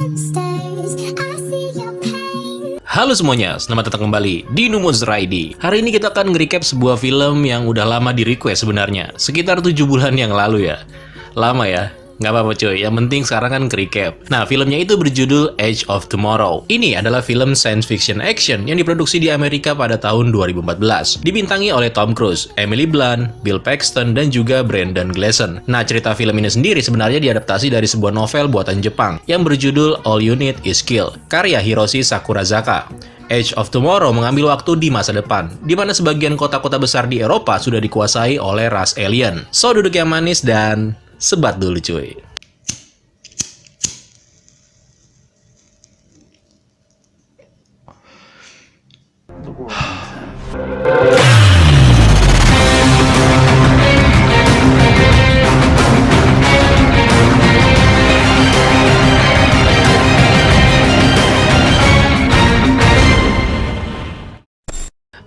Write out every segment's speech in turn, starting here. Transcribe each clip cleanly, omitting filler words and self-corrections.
monsters. I see your pain. Halo semuanya, selamat datang kembali di Numonster ID. Hari ini kita akan nge-recap sebuah film yang udah lama di-request sebenarnya. Sekitar 7 bulan yang lalu ya. Lama ya? Nggak apa-apa cuy, yang penting sekarang kan nge-recap. Nah, filmnya itu berjudul Edge of Tomorrow. Ini adalah film science fiction action yang diproduksi di Amerika pada tahun 2014. Dibintangi oleh Tom Cruise, Emily Blunt, Bill Paxton, dan juga Brendan Gleeson. Nah, cerita film ini sendiri sebenarnya diadaptasi dari sebuah novel buatan Jepang yang berjudul All You Need Is Kill, karya Hiroshi Sakurazaka. Edge of Tomorrow mengambil waktu di masa depan, di mana sebagian kota-kota besar di Eropa sudah dikuasai oleh ras alien. So, duduk yang manis dan sebat dulu cuy.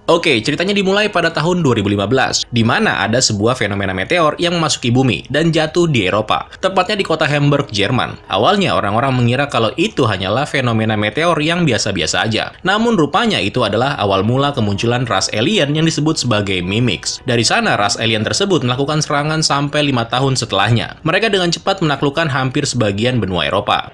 Oke, ceritanya dimulai pada tahun 2015, di mana ada sebuah fenomena meteor yang memasuki bumi dan jatuh di Eropa, tepatnya di kota Hamburg, Jerman. Awalnya orang-orang mengira kalau itu hanyalah fenomena meteor yang biasa-biasa aja. Namun rupanya itu adalah awal mula kemunculan ras alien yang disebut sebagai Mimics. Dari sana, ras alien tersebut melakukan serangan sampai 5 tahun setelahnya. Mereka dengan cepat menaklukkan hampir sebagian benua Eropa.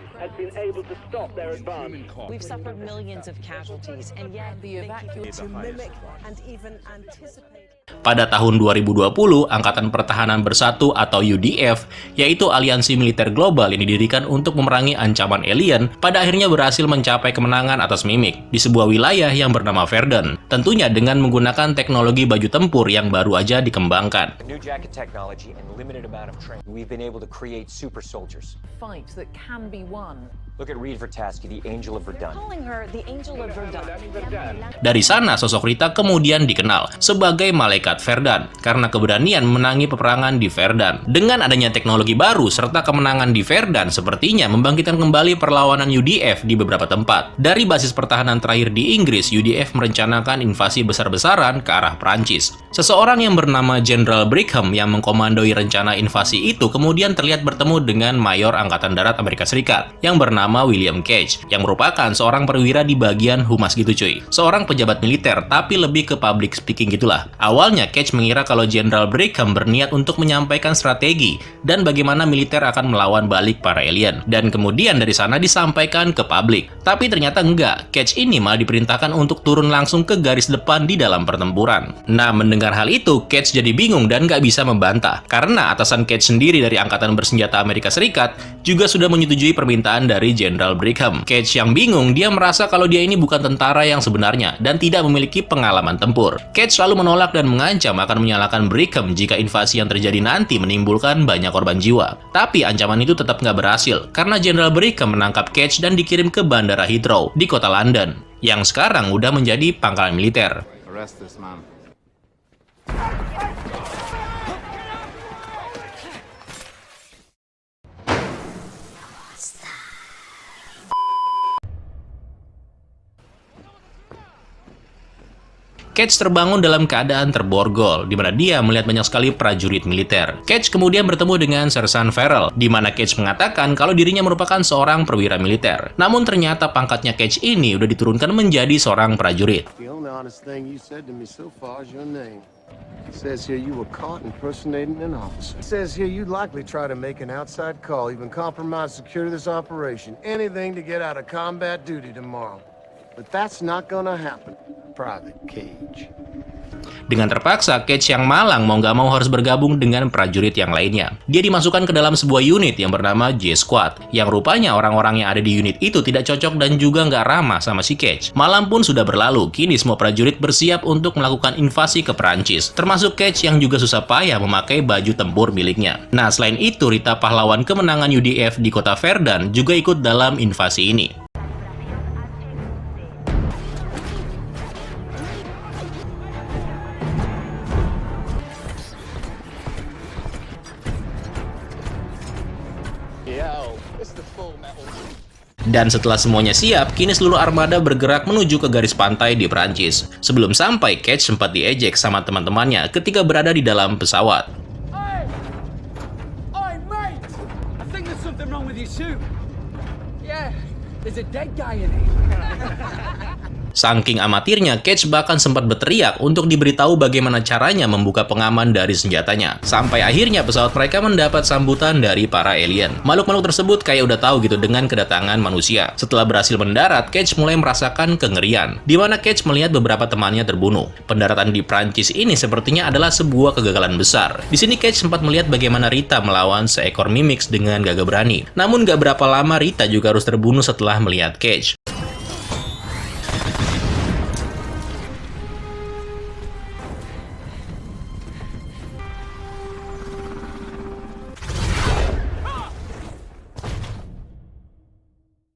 We've suffered millions of casualties, and yet the evacuation to mimic and even anticipate. Pada tahun 2020, Angkatan Pertahanan Bersatu atau UDF, yaitu aliansi militer global yang didirikan untuk memerangi ancaman alien, pada akhirnya berhasil mencapai kemenangan atas Mimic di sebuah wilayah yang bernama Verdun. Tentunya dengan menggunakan teknologi baju tempur yang baru aja dikembangkan. New jacket technology and limited amount of training, we've been able to create super soldiers. Fight that can be won. Look at Reed Vertasky, the Angel of Verdun. Calling her the Angel of Verdun. Dari sana, sosok Rita kemudian dikenal sebagai Malaikat Verdun karena keberanian menangi peperangan di Verdun. Dengan adanya teknologi baru serta kemenangan di Verdun, sepertinya membangkitkan kembali perlawanan UDF di beberapa tempat. Dari basis pertahanan terakhir di Inggris, UDF merencanakan invasi besar-besaran ke arah Prancis. Seseorang yang bernama General Brigham yang mengkomandoi rencana invasi itu kemudian terlihat bertemu dengan Mayor Angkatan Darat Amerika Serikat yang bernama William Cage, yang merupakan seorang perwira di bagian humas gitu cuy. Seorang pejabat militer, tapi lebih ke public speaking gitulah. Awalnya Cage mengira kalau Jenderal Brigham berniat untuk menyampaikan strategi dan bagaimana militer akan melawan balik para alien. Dan kemudian dari sana disampaikan ke publik. Tapi ternyata enggak, Cage ini malah diperintahkan untuk turun langsung ke garis depan di dalam pertempuran. Nah, mendengar hal itu, Cage jadi bingung dan nggak bisa membantah. Karena atasan Cage sendiri dari Angkatan Bersenjata Amerika Serikat juga sudah menyetujui permintaan dari Jenderal Brigham. Cage yang bingung, dia merasa kalau dia ini bukan tentara yang sebenarnya dan tidak memiliki pengalaman tempur. Cage selalu menolak dan mengancam akan menyalahkan Brigham jika invasi yang terjadi nanti menimbulkan banyak korban jiwa. Tapi ancaman itu tetap nggak berhasil karena Jenderal Brigham menangkap Cage dan dikirim ke Bandara Heathrow di kota London, yang sekarang udah menjadi pangkalan militer. Arrest this man. Cage terbangun dalam keadaan terborgol, di mana dia melihat banyak sekali prajurit militer. Cage kemudian bertemu dengan Sersan Farrell, di mana Cage mengatakan kalau dirinya merupakan seorang perwira militer. Namun ternyata pangkatnya Cage ini udah diturunkan menjadi seorang prajurit. The only honest thing you said to me so far is your name. It says here you were caught impersonating an officer. It says here you'd likely try to make an outside call, even compromise security of this operation. Anything to get out of combat duty tomorrow. But that's not gonna happen. Private Cage. Dengan terpaksa, Cage yang malang mau nggak mau harus bergabung dengan prajurit yang lainnya. Dia dimasukkan ke dalam sebuah unit yang bernama J-Squad, yang rupanya orang-orang yang ada di unit itu tidak cocok dan juga nggak ramah sama si Cage. Malam pun sudah berlalu, kini semua prajurit bersiap untuk melakukan invasi ke Perancis, termasuk Cage yang juga susah payah memakai baju tempur miliknya. Nah, selain itu, Rita pahlawan kemenangan UDF di kota Verdun juga ikut dalam invasi ini. Dan setelah semuanya siap, kini seluruh armada bergerak menuju ke garis pantai di Prancis. Sebelum sampai, Cage sempat diejek sama teman-temannya ketika berada di dalam pesawat. Hey, mate! I think there's something wrong with your suit. Yeah, there's a dead guy in it. Saking amatirnya, Cage bahkan sempat berteriak untuk diberitahu bagaimana caranya membuka pengaman dari senjatanya. Sampai akhirnya pesawat mereka mendapat sambutan dari para alien. Makhluk-makhluk tersebut kayak udah tahu gitu dengan kedatangan manusia. Setelah berhasil mendarat, Cage mulai merasakan kengerian, di mana Cage melihat beberapa temannya terbunuh. Pendaratan di Prancis ini sepertinya adalah sebuah kegagalan besar. Di sini Cage sempat melihat bagaimana Rita melawan seekor Mimics dengan gagah berani. Namun gak berapa lama Rita juga harus terbunuh setelah melihat Cage.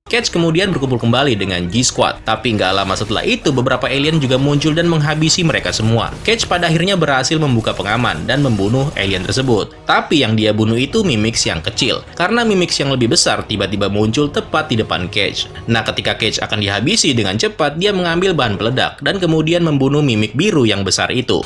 Cage kemudian berkumpul kembali dengan G-Squad, tapi nggak lama setelah itu beberapa alien juga muncul dan menghabisi mereka semua. Cage pada akhirnya berhasil membuka pengaman dan membunuh alien tersebut. Tapi yang dia bunuh itu Mimics yang kecil, karena Mimics yang lebih besar tiba-tiba muncul tepat di depan Cage. Nah, ketika Cage akan dihabisi dengan cepat, dia mengambil bahan peledak dan kemudian membunuh Mimic biru yang besar itu.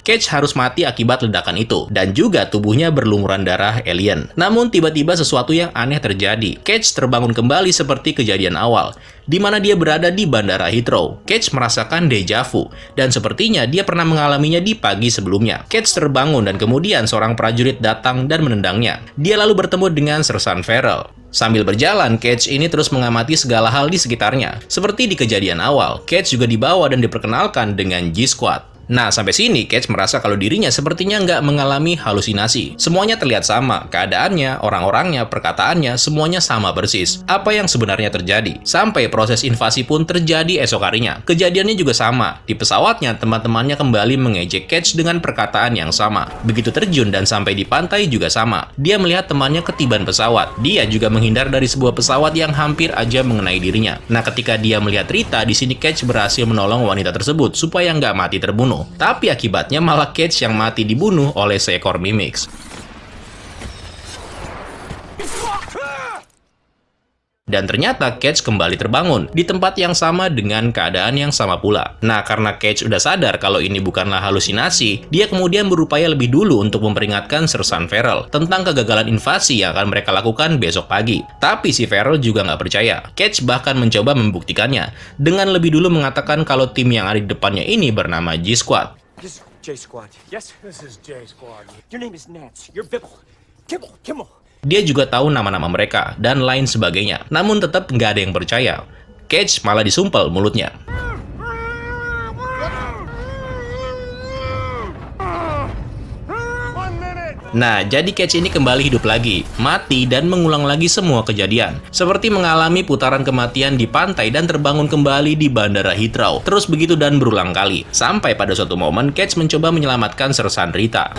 Cage harus mati akibat ledakan itu, dan juga tubuhnya berlumuran darah alien. Namun tiba-tiba sesuatu yang aneh terjadi. Cage terbangun kembali seperti kejadian awal, di mana dia berada di Bandara Heathrow. Cage merasakan deja vu, dan sepertinya dia pernah mengalaminya di pagi sebelumnya. Cage terbangun dan kemudian seorang prajurit datang dan menendangnya. Dia lalu bertemu dengan Sersan Farrell. Sambil berjalan, Cage ini terus mengamati segala hal di sekitarnya. Seperti di kejadian awal, Cage juga dibawa dan diperkenalkan dengan G-Squad. Nah, sampai sini Cage merasa kalau dirinya sepertinya nggak mengalami halusinasi. Semuanya terlihat sama, keadaannya, orang-orangnya, perkataannya, semuanya sama persis. Apa yang sebenarnya terjadi? Sampai proses invasi pun terjadi esok harinya. Kejadiannya juga sama. Di pesawatnya, teman-temannya kembali mengejek Cage dengan perkataan yang sama. Begitu terjun dan sampai di pantai juga sama. Dia melihat temannya ketiban pesawat. Dia juga menghindar dari sebuah pesawat yang hampir aja mengenai dirinya. Nah, ketika dia melihat Rita, di sini Cage berhasil menolong wanita tersebut supaya nggak mati terbunuh. Tapi akibatnya malah Cage yang mati dibunuh oleh seekor Mimics. Dan ternyata Cage kembali terbangun di tempat yang sama dengan keadaan yang sama pula. Nah, karena Cage udah sadar kalau ini bukanlah halusinasi, dia kemudian berupaya lebih dulu untuk memperingatkan Sersan Farrell tentang kegagalan invasi yang akan mereka lakukan besok pagi. Tapi si Farrell juga nggak percaya. Cage bahkan mencoba membuktikannya dengan lebih dulu mengatakan kalau tim yang ada di depannya ini bernama G-Squad. This is J-Squad. Yes, this is J-Squad. Your name is Nance. You're Bibble. Kimmel. Dia juga tahu nama-nama mereka, dan lain sebagainya. Namun tetap nggak ada yang percaya. Cage malah disumpel mulutnya. Nah, jadi Cage ini kembali hidup lagi, mati dan mengulang lagi semua kejadian. Seperti mengalami putaran kematian di pantai dan terbangun kembali di Bandara Heathrow. Terus begitu dan berulang kali. Sampai pada suatu momen, Cage mencoba menyelamatkan Sersan Rita.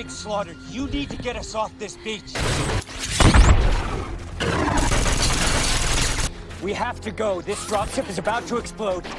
Slaughter, you need to get us off this beach. We have to go. This dropship is about to explode.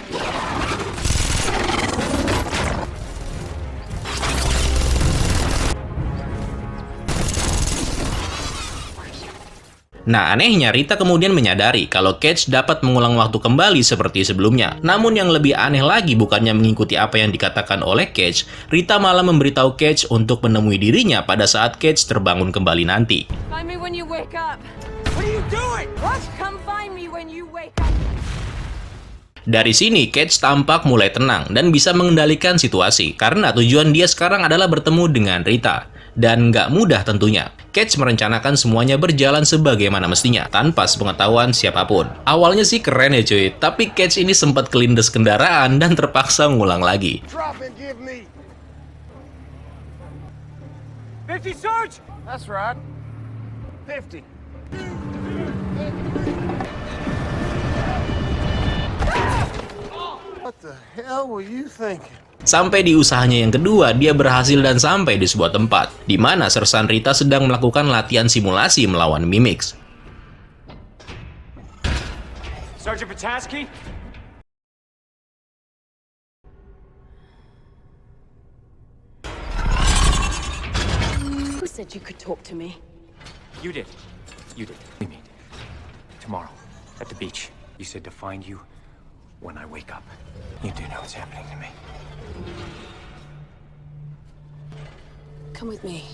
Nah, anehnya Rita kemudian menyadari kalau Cage dapat mengulang waktu kembali seperti sebelumnya. Namun yang lebih aneh lagi bukannya mengikuti apa yang dikatakan oleh Cage, Rita malah memberitahu Cage untuk menemui dirinya pada saat Cage terbangun kembali nanti. Find me when you wake up. What are you doing? What? Come find me when you wake up. Dari sini, Cage tampak mulai tenang dan bisa mengendalikan situasi, karena tujuan dia sekarang adalah bertemu dengan Rita. Dan nggak mudah tentunya. Cage merencanakan semuanya berjalan sebagaimana mestinya, tanpa sepengetahuan siapapun. Awalnya sih keren ya cuy, tapi Cage ini sempat kelindes kendaraan dan terpaksa ngulang lagi. Drop and give me. 50, Sarge! That's right. 50. What the hell were you thinking? Sampai di usahanya yang kedua, dia berhasil dan sampai di sebuah tempat, di mana Sersan Rita sedang melakukan latihan simulasi melawan Mimics. Sergeant Pataski? Who said you could talk to me? You did. We meet. Tomorrow. At the beach. You said to find you, when I wake up. You do know what's happening to me. Come with me.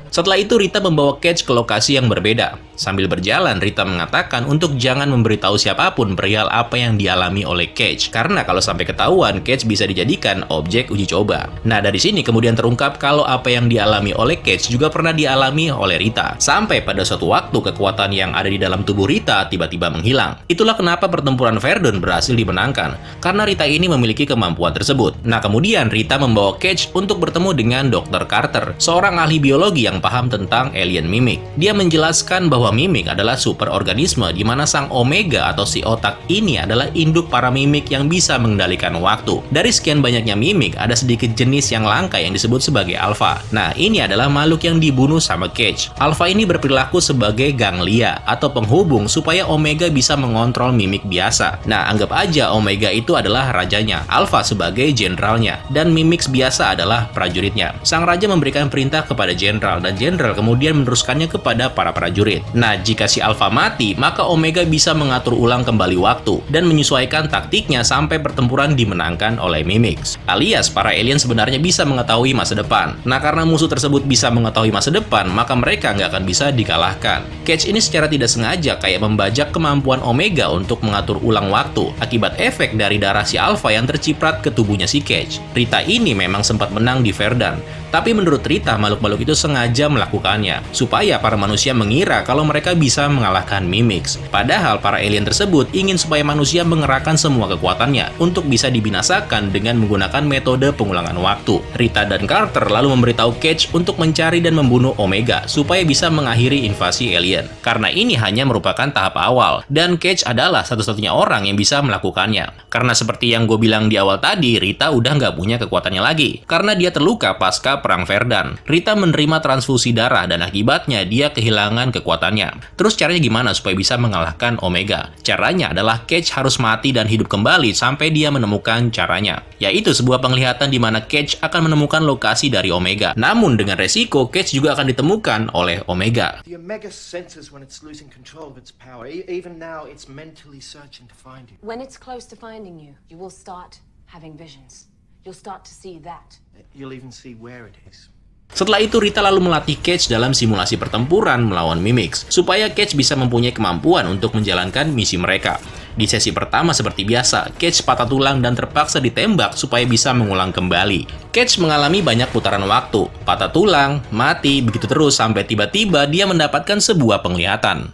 Setelah itu Rita membawa Cage ke lokasi yang berbeda. Sambil berjalan, Rita mengatakan untuk jangan memberitahu siapapun perihal apa yang dialami oleh Cage. Karena kalau sampai ketahuan, Cage bisa dijadikan objek uji coba. Nah, dari sini kemudian terungkap kalau apa yang dialami oleh Cage juga pernah dialami oleh Rita. Sampai pada suatu waktu kekuatan yang ada di dalam tubuh Rita tiba-tiba menghilang. Itulah kenapa pertempuran Verdun berhasil dimenangkan. Karena Rita ini memiliki kemampuan tersebut. Nah, kemudian Rita membawa Cage untuk bertemu dengan Dr. Carter, seorang ahli biologi yang paham tentang alien mimik. Dia menjelaskan bahwa mimik adalah superorganisme di mana sang Omega atau si otak ini adalah induk para mimik yang bisa mengendalikan waktu. Dari sekian banyaknya mimik, ada sedikit jenis yang langka yang disebut sebagai alpha. Nah, ini adalah makhluk yang dibunuh sama Cage. Alpha ini berperilaku sebagai ganglia atau penghubung supaya Omega bisa mengontrol mimik biasa. Nah, anggap aja Omega itu adalah rajanya, Alpha sebagai jenderalnya, dan Mimics biasa adalah prajuritnya. Sang raja memberikan perintah kepada jenderal dan jenderal kemudian meneruskannya kepada para prajurit. Nah, jika si Alpha mati, maka Omega bisa mengatur ulang kembali waktu dan menyesuaikan taktiknya sampai pertempuran dimenangkan oleh Mimics. Alias, para alien sebenarnya bisa mengetahui masa depan. Nah, karena musuh tersebut bisa mengetahui masa depan, maka mereka nggak akan bisa dikalahkan. Cage ini secara tidak sengaja kayak membajak kemampuan Omega untuk mengatur ulang waktu akibat efek dari darah si Alpha yang terciprat ke tubuhnya si Cage. Rita ini memang sempat menang di Verdun. Tapi menurut Rita, makhluk-makhluk itu sengaja melakukannya, supaya para manusia mengira kalau mereka bisa mengalahkan Mimics. Padahal para alien tersebut ingin supaya manusia mengerahkan semua kekuatannya untuk bisa dibinasakan dengan menggunakan metode pengulangan waktu. Rita dan Carter lalu memberitahu Cage untuk mencari dan membunuh Omega, supaya bisa mengakhiri invasi alien. Karena ini hanya merupakan tahap awal, dan Cage adalah satu-satunya orang yang bisa melakukannya. Karena seperti yang gue bilang di awal tadi, Rita udah nggak punya kekuatannya lagi, karena dia terluka pasca perang Verdun. Rita menerima transfusi darah dan akibatnya dia kehilangan kekuatannya. Terus caranya gimana supaya bisa mengalahkan Omega? Caranya adalah Cage harus mati dan hidup kembali sampai dia menemukan caranya. Yaitu sebuah penglihatan di mana Cage akan menemukan lokasi dari Omega. Namun dengan resiko Cage juga akan ditemukan oleh Omega. The Omega senses when it's losing control of its power. Even now, it's mentally searching to find you. When it's close to finding you, you will start having visions. You'll start to see that. You'll even see where it is. Setelah itu Rita lalu melatih Cage dalam simulasi pertempuran melawan Mimics, supaya Cage bisa mempunyai kemampuan untuk menjalankan misi mereka. Di sesi pertama seperti biasa, Cage patah tulang dan terpaksa ditembak supaya bisa mengulang kembali. Cage mengalami banyak putaran waktu, patah tulang, mati, begitu terus sampai tiba-tiba dia mendapatkan sebuah penglihatan.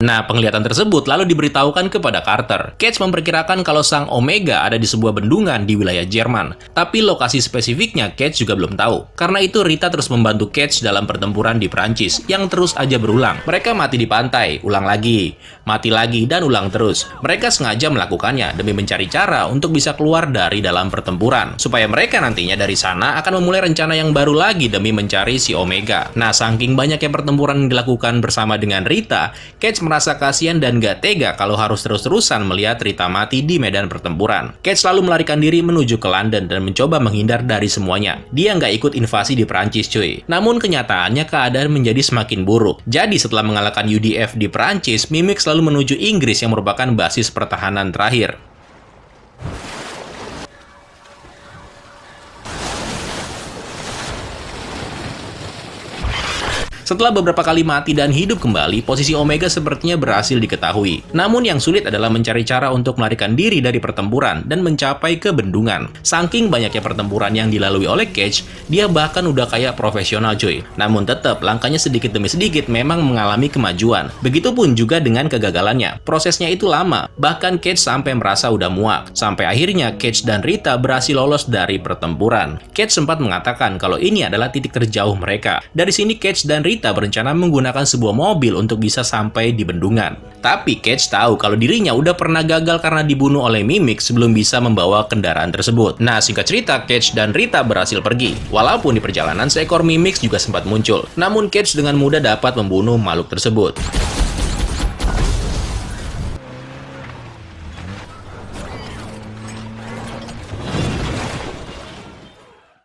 Nah, penglihatan tersebut lalu diberitahukan kepada Carter. Cage memperkirakan kalau sang Omega ada di sebuah bendungan di wilayah Jerman. Tapi lokasi spesifiknya Cage juga belum tahu. Karena itu Rita terus membantu Cage dalam pertempuran di Prancis yang terus aja berulang. Mereka mati di pantai, ulang lagi, mati lagi, dan ulang terus. Mereka sengaja melakukannya demi mencari cara untuk bisa keluar dari dalam pertempuran. Supaya mereka nantinya dari sana akan memulai rencana yang baru lagi demi mencari si Omega. Nah, saking banyaknya pertempuran yang dilakukan bersama dengan Rita, Cage merasa kasihan dan gak tega kalau harus terus-terusan melihat Rita mati di medan pertempuran. Cage selalu melarikan diri menuju ke London dan mencoba menghindar dari semuanya. Dia nggak ikut invasi di Prancis, cuy. Namun kenyataannya keadaan menjadi semakin buruk. Jadi setelah mengalahkan UDF di Prancis, Mimics lalu menuju Inggris yang merupakan basis pertahanan terakhir. Setelah beberapa kali mati dan hidup kembali, posisi Omega sepertinya berhasil diketahui. Namun yang sulit adalah mencari cara untuk melarikan diri dari pertempuran dan mencapai ke bendungan. Saking banyaknya pertempuran yang dilalui oleh Cage, dia bahkan udah kayak profesional, cuy. Namun tetap, langkahnya sedikit demi sedikit memang mengalami kemajuan. Begitupun juga dengan kegagalannya. Prosesnya itu lama, bahkan Cage sampai merasa udah muak. Sampai akhirnya Cage dan Rita berhasil lolos dari pertempuran. Cage sempat mengatakan kalau ini adalah titik terjauh mereka. Dari sini Cage dan Rita berencana menggunakan sebuah mobil untuk bisa sampai di bendungan. Tapi Cage tahu kalau dirinya udah pernah gagal karena dibunuh oleh Mimics sebelum bisa membawa kendaraan tersebut. Nah, singkat cerita, Cage dan Rita berhasil pergi. Walaupun di perjalanan seekor Mimics juga sempat muncul. Namun Cage dengan mudah dapat membunuh makhluk tersebut.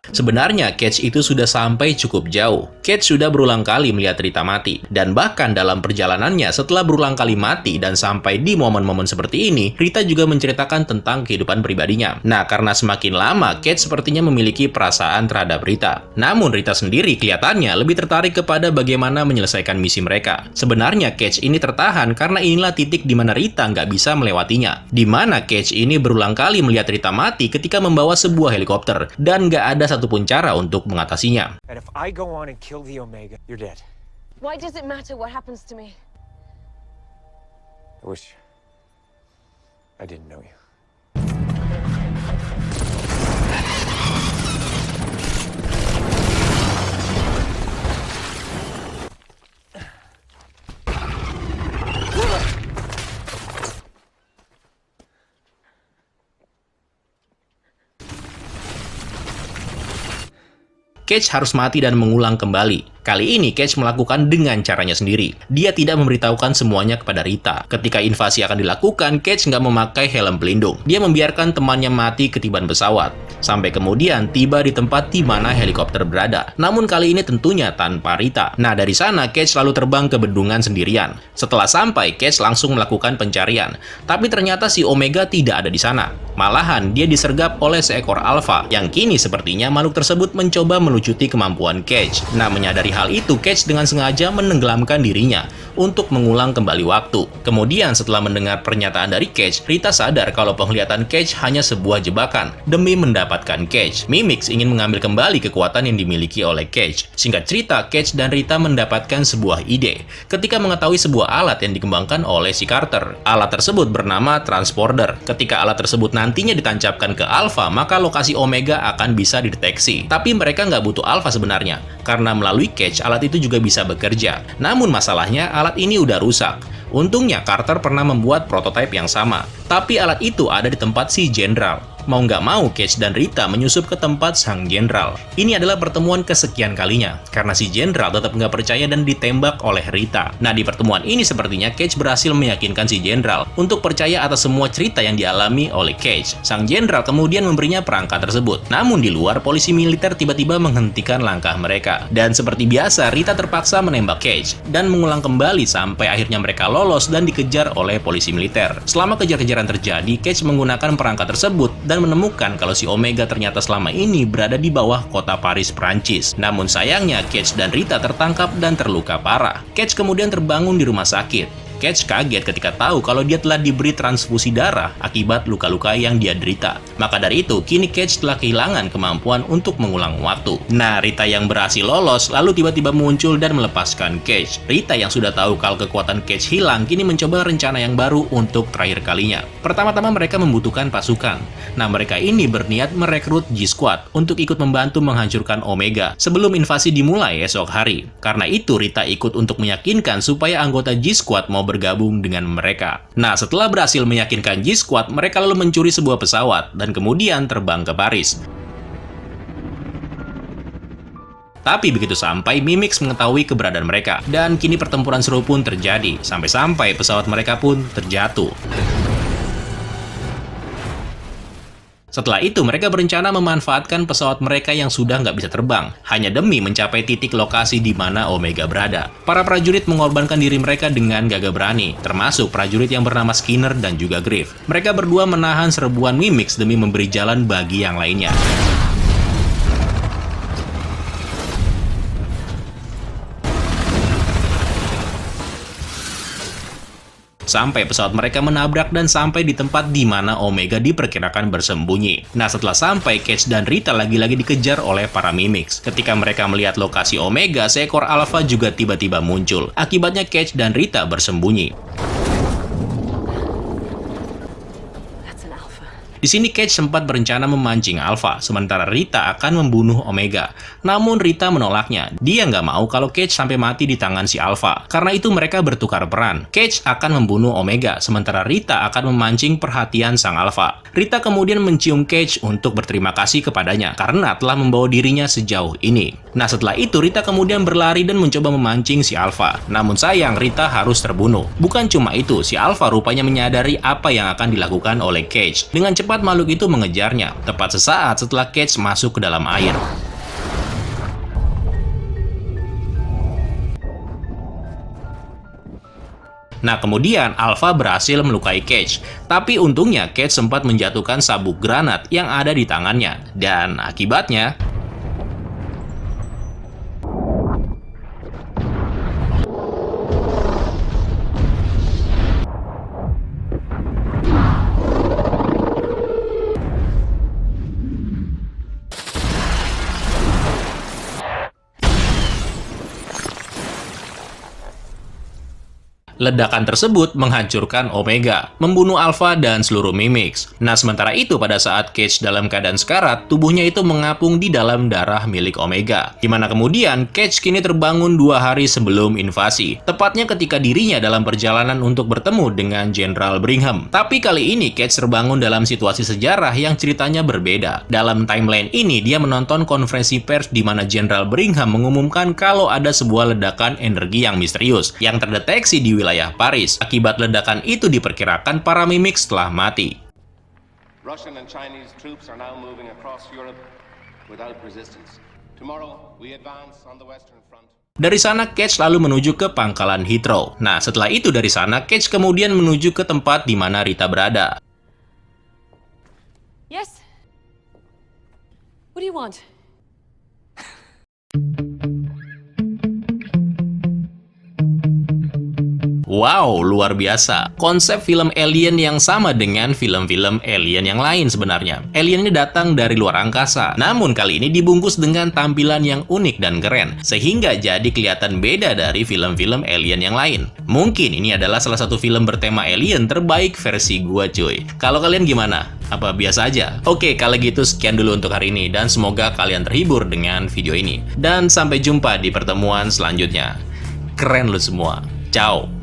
Sebenarnya Cage itu sudah sampai cukup jauh. Cage sudah berulang kali melihat Rita mati, dan bahkan dalam perjalanannya setelah berulang kali mati dan sampai di momen-momen seperti ini, Rita juga menceritakan tentang kehidupan pribadinya. Nah, karena semakin lama Cage sepertinya memiliki perasaan terhadap Rita. Namun Rita sendiri kelihatannya lebih tertarik kepada bagaimana menyelesaikan misi mereka. Sebenarnya Cage ini tertahan karena inilah titik di mana Rita nggak bisa melewatinya. Di mana Cage ini berulang kali melihat Rita mati ketika membawa sebuah helikopter, dan nggak ada satupun cara untuk mengatasinya. And if I go on and kill the Omega, you're dead. Why does it matter what happens to me? I wish I didn't know you. Cage harus mati dan mengulang kembali. Kali ini Cage melakukan dengan caranya sendiri. Dia tidak memberitahukan semuanya kepada Rita. Ketika invasi akan dilakukan, Cage nggak memakai helm pelindung. Dia membiarkan temannya mati ketiban pesawat. Sampai kemudian tiba di tempat di mana helikopter berada. Namun kali ini tentunya tanpa Rita. Nah, dari sana Cage lalu terbang ke bendungan sendirian. Setelah sampai, Cage langsung melakukan pencarian. Tapi ternyata si Omega tidak ada di sana. Malahan dia disergap oleh seekor alfa, yang kini sepertinya makhluk tersebut mencoba melucuti kemampuan Cage. Nah, menyadari hal itu, Cage dengan sengaja menenggelamkan dirinya untuk mengulang kembali waktu. Kemudian setelah mendengar pernyataan dari Cage, Rita sadar kalau penglihatan Cage hanya sebuah jebakan demi mendapatkan Cage. Mimix ingin mengambil kembali kekuatan yang dimiliki oleh Cage. Singkat cerita, Cage dan Rita mendapatkan sebuah ide ketika mengetahui sebuah alat yang dikembangkan oleh si Carter. Alat tersebut bernama Transporter. Ketika alat tersebut nantinya ditancapkan ke Alpha, maka lokasi Omega akan bisa dideteksi. Tapi mereka nggak butuh Alpha sebenarnya, karena melalui Cage alat itu juga bisa bekerja. Namun masalahnya alat ini udah rusak. Untungnya Carter pernah membuat prototipe yang sama, tapi alat itu ada di tempat si Jenderal. Mau nggak mau, Cage dan Rita menyusup ke tempat sang Jenderal. Ini adalah pertemuan kesekian kalinya, karena si Jenderal tetap nggak percaya dan ditembak oleh Rita. Nah, di pertemuan ini sepertinya Cage berhasil meyakinkan si Jenderal untuk percaya atas semua cerita yang dialami oleh Cage. Sang Jenderal kemudian memberinya perangkat tersebut. Namun di luar, polisi militer tiba-tiba menghentikan langkah mereka. Dan seperti biasa, Rita terpaksa menembak Cage dan mengulang kembali sampai akhirnya mereka lolos dan dikejar oleh polisi militer. Selama kejar-kejaran terjadi, Cage menggunakan perangkat tersebut dan menemukan kalau si Omega ternyata selama ini berada di bawah kota Paris, Prancis. Namun sayangnya, Cage dan Rita tertangkap dan terluka parah. Cage kemudian terbangun di rumah sakit. Cage kaget ketika tahu kalau dia telah diberi transfusi darah akibat luka-luka yang dia derita. Maka dari itu, kini Cage telah kehilangan kemampuan untuk mengulang waktu. Nah, Rita yang berhasil lolos lalu tiba-tiba muncul dan melepaskan Cage. Rita yang sudah tahu kalau kekuatan Cage hilang, kini mencoba rencana yang baru untuk terakhir kalinya. Pertama-tama mereka membutuhkan pasukan. Nah, mereka ini berniat merekrut G-Squad untuk ikut membantu menghancurkan Omega sebelum invasi dimulai esok hari. Karena itu, Rita ikut untuk meyakinkan supaya anggota G-Squad mau bergabung dengan mereka. Nah, setelah berhasil meyakinkan G-Squad, mereka lalu mencuri sebuah pesawat dan kemudian terbang ke Paris. Tapi begitu sampai, Mimix mengetahui keberadaan mereka, dan kini pertempuran seru pun terjadi, sampai-sampai pesawat mereka pun terjatuh. Setelah itu, mereka berencana memanfaatkan pesawat mereka yang sudah nggak bisa terbang, hanya demi mencapai titik lokasi di mana Omega berada. Para prajurit mengorbankan diri mereka dengan gagah berani, termasuk prajurit yang bernama Skinner dan juga Griff. Mereka berdua menahan serbuan Mimix demi memberi jalan bagi yang lainnya. Sampai pesawat mereka menabrak dan sampai di tempat di mana Omega diperkirakan bersembunyi. Nah, setelah sampai, Cage dan Rita lagi-lagi dikejar oleh para Mimix. Ketika mereka melihat lokasi Omega, seekor Alpha juga tiba-tiba muncul. Akibatnya Cage dan Rita bersembunyi. Di sini Cage sempat berencana memancing Alpha, sementara Rita akan membunuh Omega. Namun Rita menolaknya. Dia nggak mau kalau Cage sampai mati di tangan si Alpha. Karena itu mereka bertukar peran. Cage akan membunuh Omega, sementara Rita akan memancing perhatian sang Alpha. Rita kemudian mencium Cage untuk berterima kasih kepadanya karena telah membawa dirinya sejauh ini. Nah setelah itu Rita kemudian berlari dan mencoba memancing si Alpha. Namun sayang Rita harus terbunuh. Bukan cuma itu, si Alpha rupanya menyadari apa yang akan dilakukan oleh Cage. Dengan cepat makhluk itu mengejarnya, tepat sesaat setelah Cage masuk ke dalam air. Nah kemudian Alpha berhasil melukai Cage, tapi untungnya Cage sempat menjatuhkan sabuk granat yang ada di tangannya, dan akibatnya ledakan tersebut menghancurkan Omega, membunuh Alpha dan seluruh Mimics. Nah, sementara itu pada saat Cage dalam keadaan sekarat, tubuhnya itu mengapung di dalam darah milik Omega. Dimana kemudian Cage kini terbangun 2 hari sebelum invasi, tepatnya ketika dirinya dalam perjalanan untuk bertemu dengan Jenderal Brigham. Tapi kali ini Cage terbangun dalam situasi sejarah yang ceritanya berbeda. Dalam timeline ini, dia menonton konferensi pers di mana Jenderal Brigham mengumumkan kalau ada sebuah ledakan energi yang misterius yang terdeteksi di wilayah Paris. Akibat ledakan itu diperkirakan para Mimics telah mati. Russian and Chinese troops are now moving across Europe without resistance. Tomorrow we advance on the western front. Dari sana Cage lalu menuju ke pangkalan Heathrow. Nah, setelah itu dari sana Cage kemudian menuju ke tempat di mana Rita berada. Yes? What do you want? Wow, luar biasa. Konsep film Alien yang sama dengan film-film Alien yang lain sebenarnya. Alien ini datang dari luar angkasa, namun kali ini dibungkus dengan tampilan yang unik dan keren, sehingga jadi kelihatan beda dari film-film Alien yang lain. Mungkin ini adalah salah satu film bertema Alien terbaik versi gua cuy. Kalau kalian gimana? Apa biasa aja? Oke, kalau gitu sekian dulu untuk hari ini, dan semoga kalian terhibur dengan video ini. Dan sampai jumpa di pertemuan selanjutnya. Keren lu semua. Ciao.